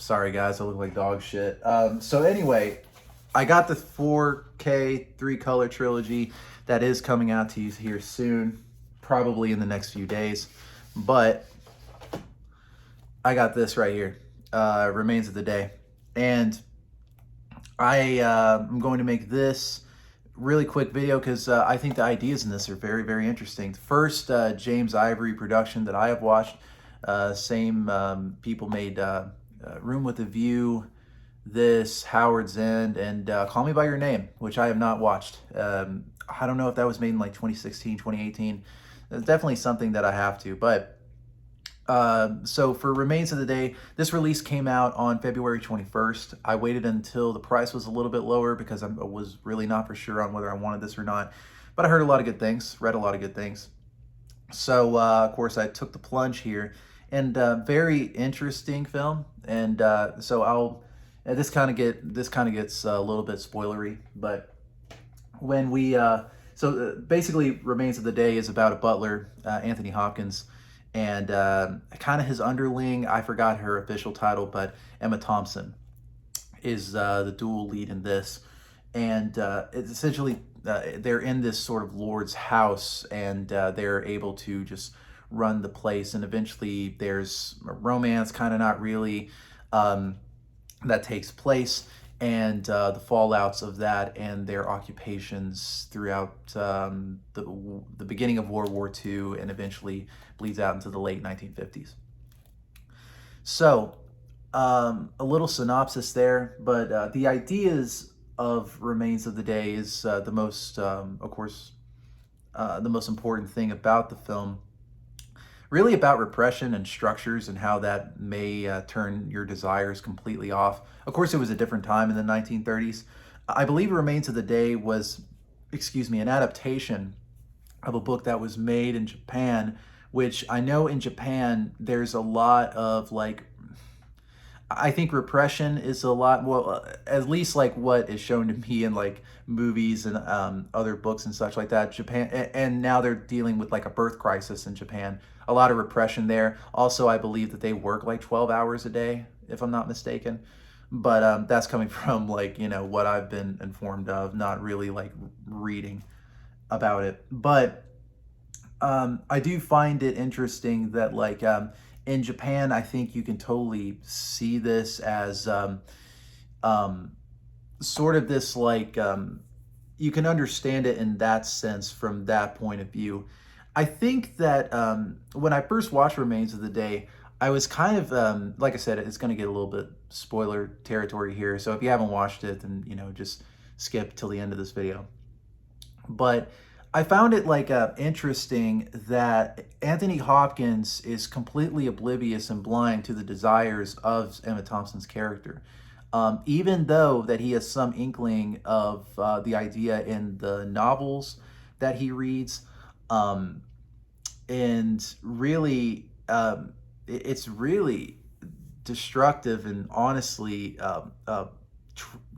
Sorry guys, I look like dog shit. So anyway, I got the 4K 3-color trilogy that is coming out to you here soon, probably in the next few days. But I got this right here, Remains of the Day. And I'm going to make this really quick video because I think the ideas in this are very, very interesting. The first James Ivory production that I have watched, same people made Room with a View, this, Howard's End, and Call Me By Your Name, which I have not watched. I don't know if that was made in like 2016, 2018. It's definitely something that I have to, but so for Remains of the Day, this release came out on February 21st. I waited until the price was a little bit lower because I was really not for sure on whether I wanted this or not. But I heard a lot of good things, read a lot of good things. So, of course, I took the plunge here. And very interesting film. And so this kind of gets a little bit spoilery. But when we, basically Remains of the Day is about a butler, Anthony Hopkins, and kind of his underling. I forgot her official title, but Emma Thompson is the dual lead in this. And it's essentially they're in this sort of lord's house, and they're able to just run the place. And eventually there's a romance, kind of not really, that takes place, and the fallouts of that and their occupations throughout the beginning of World War II and eventually bleeds out into the late 1950s. So, a little synopsis there, but the ideas of Remains of the Day is the most, of course, the most important thing about the film. Really about repression and structures and how that may turn your desires completely off. Of course, it was a different time in the 1930s. I believe Remains of the Day was, an adaptation of a book that was made in Japan, which I know in Japan there's a lot of like, I think repression is a lot, well, at least like what is shown to me in like movies and other books and such like that. Japan, and now they're dealing with like a birth crisis in Japan. A lot of repression there. Also, I believe that they work like 12 hours a day, if I'm not mistaken. But that's coming from like, what I've been informed of, not really like reading about it. But I do find it interesting that like in Japan, I think you can totally see this as sort of this like you can understand it in that sense from that point of view. I think that when I first watched Remains of the Day, I was kind of like I said, it's going to get a little bit spoiler territory here. So if you haven't watched it, then just skip till the end of this video. But I found it like interesting that Anthony Hopkins is completely oblivious and blind to the desires of Emma Thompson's character, even though that he has some inkling of the idea in the novels that he reads, and really, it's really destructive and honestly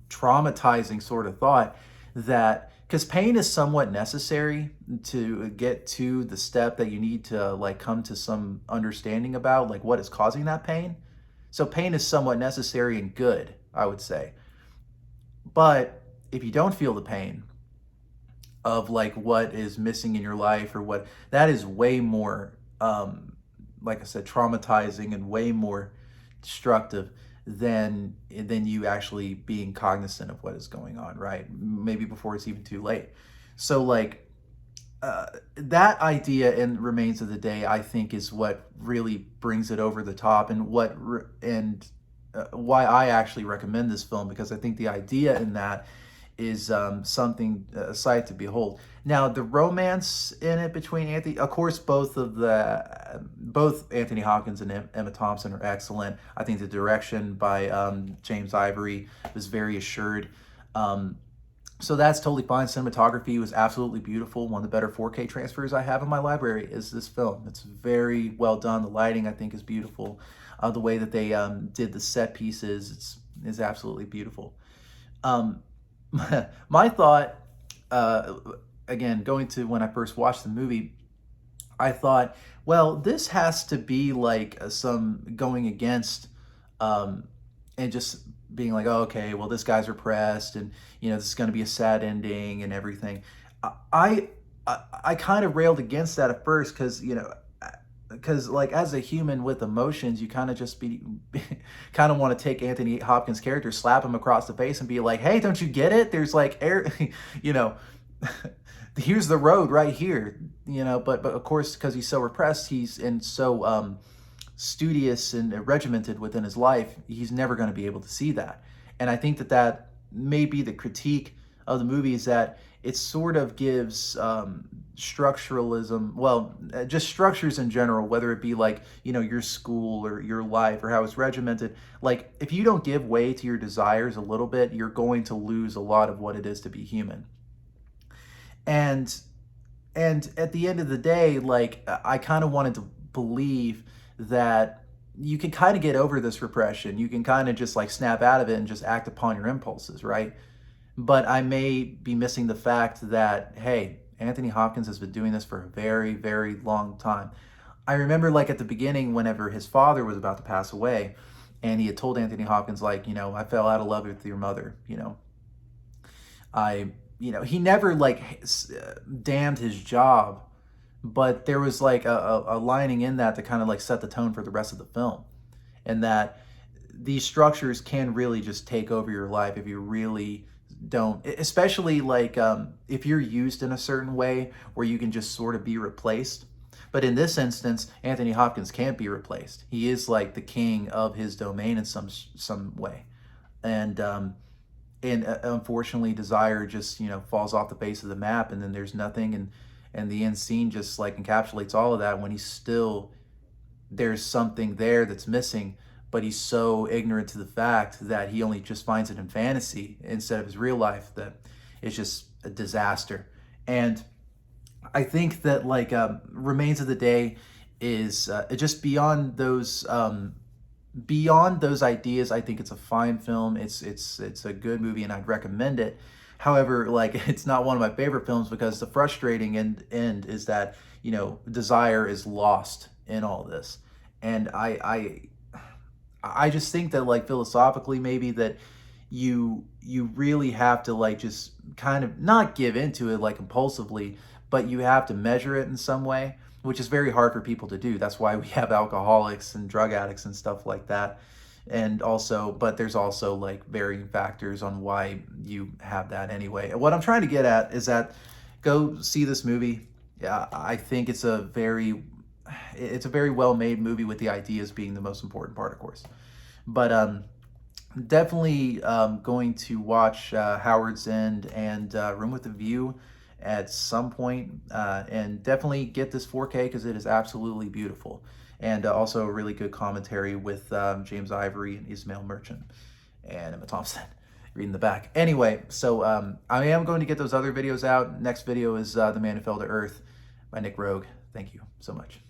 traumatizing sort of thought that because pain is somewhat necessary to get to the step that you need to like come to some understanding about like what is causing that pain. So pain is somewhat necessary and good, I would say. But if you don't feel the pain of like what is missing in your life or what, that is way more like I said, traumatizing and way more destructive than you actually being cognizant of what is going on, right? Maybe before it's even too late. So like that idea in Remains of the Day, I think, is what really brings it over the top, and why I actually recommend this film, because I think the idea in that is something, a sight to behold. Now, the romance in it between Anthony, of course, both Anthony Hopkins and Emma Thompson are excellent. I think the direction by James Ivory was very assured. So that's totally fine. Cinematography was absolutely beautiful. One of the better 4K transfers I have in my library is this film. It's very well done. The lighting, I think, is beautiful. The way that they did the set pieces is absolutely beautiful. My thought, again, going to when I first watched the movie, I thought, well, this has to be like some going against and just being like, oh, okay, well, this guy's repressed, and this is going to be a sad ending and everything. I I kind of railed against that at first because because like as a human with emotions, you kind of just be kind of want to take Anthony Hopkins' character, slap him across the face, and be like, hey, don't you get it? There's like air, you know. Here's the road right here, but of course, because he's so repressed, he's and so studious and regimented within his life, he's never going to be able to see that. And I think that that may be the critique of the movie, is that it sort of gives structuralism, well, just structures in general, whether it be like, your school or your life or how it's regimented. Like, if you don't give way to your desires a little bit, you're going to lose a lot of what it is to be human. And at the end of the day, like, I kind of wanted to believe that you can kind of get over this repression. You can kind of just like snap out of it and just act upon your impulses, right? But I may be missing the fact that, hey, Anthony Hopkins has been doing this for a very, very long time. I remember, like, at the beginning, whenever his father was about to pass away, and he had told Anthony Hopkins, like, I fell out of love with your mother, he never like damned his job, but there was like a lining in that to kind of like set the tone for the rest of the film, and that these structures can really just take over your life if you really don't, especially like if you're used in a certain way where you can just sort of be replaced. But in this instance, Anthony Hopkins can't be replaced. He is like the king of his domain in some way, and unfortunately, Desire just falls off the face of the map, and then there's nothing, and the end scene just like encapsulates all of that, when he's still, there's something there that's missing, but he's so ignorant to the fact that he only just finds it in fantasy instead of his real life, that it's just a disaster. And I think that like Remains of the Day is just beyond those ideas. I think it's a fine film. It's a good movie, and I'd recommend it. However, like, it's not one of my favorite films, because the frustrating end is that Desire is lost in all this. And I just think that, like, philosophically, maybe that you really have to like just kind of not give into it like impulsively, but you have to measure it in some way, which is very hard for people to do. That's why we have alcoholics and drug addicts and stuff like that. And also, but there's also like varying factors on why you have that anyway. What I'm trying to get at is that go see this movie. Yeah, I think it's a very well-made movie, with the ideas being the most important part, of course. But definitely going to watch Howard's End and Room with a View at some point, and definitely get this 4K, because it is absolutely beautiful, and also a really good commentary with James Ivory and Ismail Merchant and Emma Thompson reading the back. Anyway, so I am going to get those other videos out. Next video is The Man Who Fell to Earth by Nick Rogue. Thank you so much.